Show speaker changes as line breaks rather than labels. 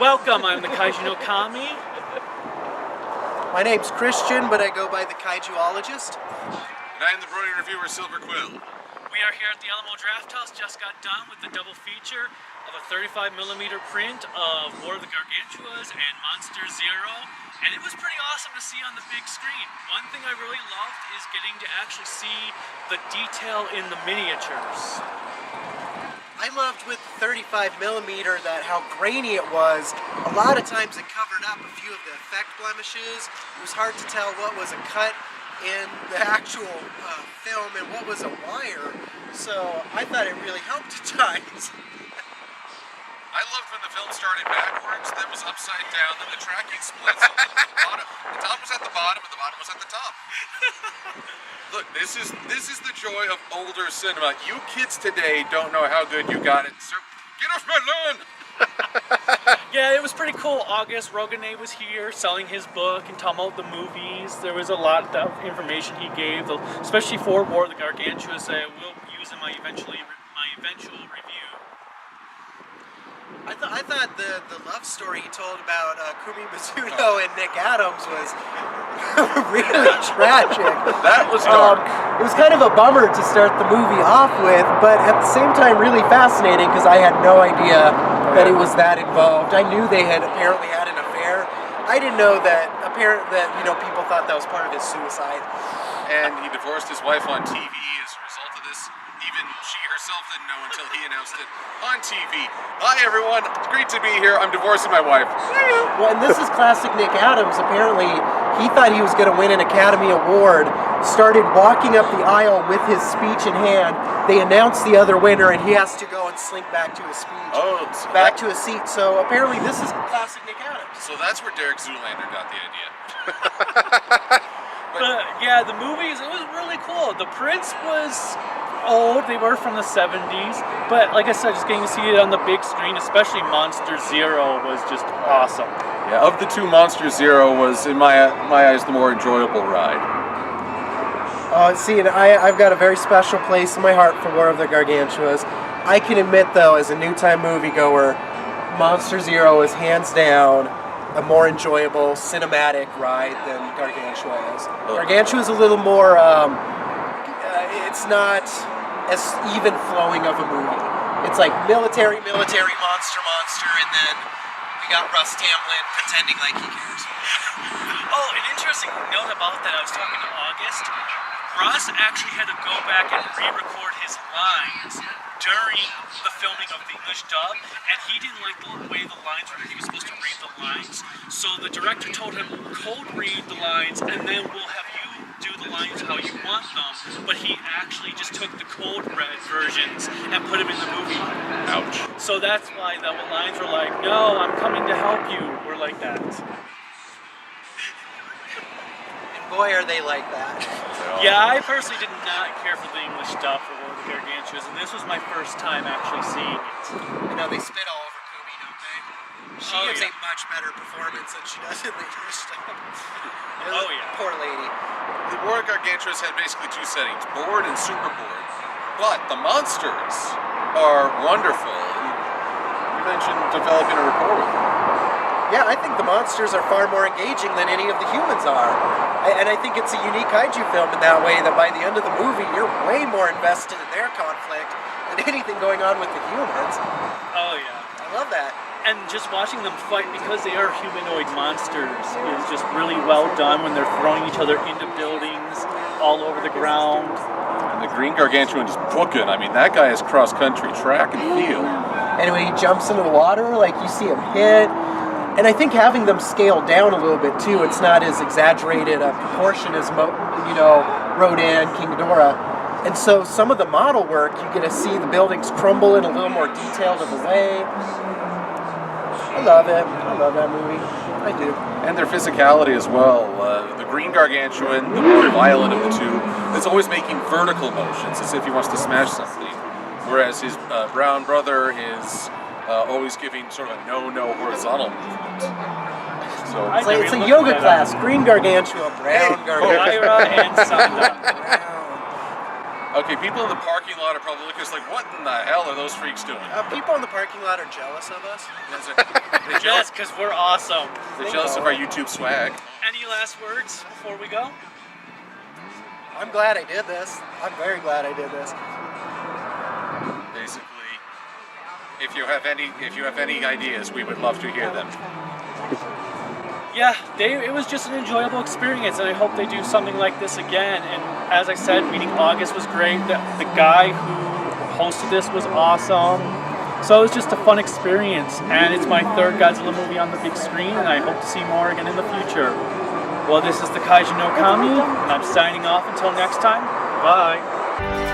Welcome, I'm the Kaiju no Kami.
My name's Christian, but I go by the Kaijuologist.
And I'm the Brony Reviewer, Silver-Quill.
We are here at the Alamo Drafthouse, just got done with the double feature of a 35mm print of War of the Gargantuas and Monster Zero, and it was pretty awesome to see on the big screen. One thing I really loved is getting to actually see the detail in the miniatures.
I loved with the 35mm that how grainy it was. A lot of times it covered up a few of the effect blemishes. It was hard to tell what was a cut in the actual film and what was a wire. So I thought it really helped at times.
I loved when the film started backwards, then was upside down, then the tracking split. So the top was at the bottom and the bottom was at the top. Look, this is the joy of older cinema. You kids today don't know how good you got it. So get off my lawn!
Yeah, it was pretty cool. August Rogane was here selling his book and talking about the movies. There was a lot of information he gave, especially for War of the Gargantuas that I will use in my eventual review.
I thought the love story he told about Kumi Mizuno and Nick Adams was really tragic.
That was dark.
It was kind of a bummer to start the movie off with, but at the same time really fascinating because I had no idea that it was that involved. I knew they had apparently had an affair. I didn't know that people thought that was part of his suicide.
And he divorced his wife on TV as a result of this. Even she herself didn't know until he announced it on TV. Hi everyone, it's great to be here. I'm divorcing my wife.
Well, and this is classic Nick Adams. Apparently, he thought he was going to win an Academy Award, started walking up the aisle with his speech in hand. They announced the other winner, and he has to go and slink back to his speech, back to his seat. So apparently this is classic Nick Adams.
So that's where Derek Zoolander got the idea.
But yeah, the movies, it was really cool. The prints was old, they were from the 70s, but like I said, just getting to see it on the big screen, especially Monster Zero, was just awesome.
Yeah, of the two, Monster Zero was, in my eyes, the more enjoyable ride.
See, and I've got a very special place in my heart for War of the Gargantuas. I can admit, though, as a new-time moviegoer, Monster Zero is hands down a more enjoyable cinematic ride than Gargantua is. Gargantua is a little more, it's not as even flowing of a movie. It's like military, monster, and then we got Russ Tamblyn pretending like he cares.
Oh, an interesting note about that, I was talking to August. Russ actually had to go back and re-record his lines during the filming of the English dub, and he didn't like the way the lines were. He was supposed to read the lines, so the director told him, code read the lines, and then we'll have you do the lines how you want them. But he actually just took the code read versions and put them in the movie.
Ouch.
So that's why the lines were like, no, I'm coming to help you, were like that.
Boy, are they like that.
Yeah, I personally did not care for the English dub for War of the Gargantuas, and this was my first time actually seeing it.
You know, they spit all over Kumi, don't they? She gives a much better performance than she does in the English dub.
Oh, yeah.
Poor lady.
The War of Gargantuas had basically two settings, board and super board. But the monsters are wonderful. You mentioned developing a rapport with them.
Yeah, I think the monsters are far more engaging than any of the humans are. And I think it's a unique kaiju film in that way, that by the end of the movie, you're way more invested in their conflict than anything going on with the humans.
Oh, yeah.
I love that.
And just watching them fight, because they are humanoid monsters, is just really well done when they're throwing each other into buildings all over the ground.
And the Green Gargantuan is booking. I mean, that guy is cross-country track and field.
And when he jumps into the water, like, you see him hit. And I think having them scaled down a little bit too, it's not as exaggerated a proportion as, Rodan, King Ghidorah. And so some of the model work, you get to see the buildings crumble in a little more detailed of a way. I love it. I love that movie. I do.
And their physicality as well. The Green Gargantuan, the more violent of the two, is always making vertical motions as if he wants to smash something. Whereas his brown brother is always giving sort of a no horizontal movement. So
it's a yoga class. Green Gargantua, brown Gargantua.
Lyra and Sanda.
Okay, people in the parking lot lot are probably looking like, what in the hell are those freaks doing?
People in the parking lot are jealous of us.
They're
Yes,
jealous,
because we're awesome.
they're jealous of our YouTube swag.
Any last words before we go?
I'm glad I did this. I'm very glad I did this.
Basically, if you have any ideas, we would love to hear them.
Yeah, it was just an enjoyable experience, and I hope they do something like this again. And as I said, meeting August was great. The guy who hosted this was awesome. So it was just a fun experience, and it's my third Godzilla movie on the big screen, and I hope to see more again in the future. Well, this is the Kaiju no Kami, and I'm signing off until next time. Bye.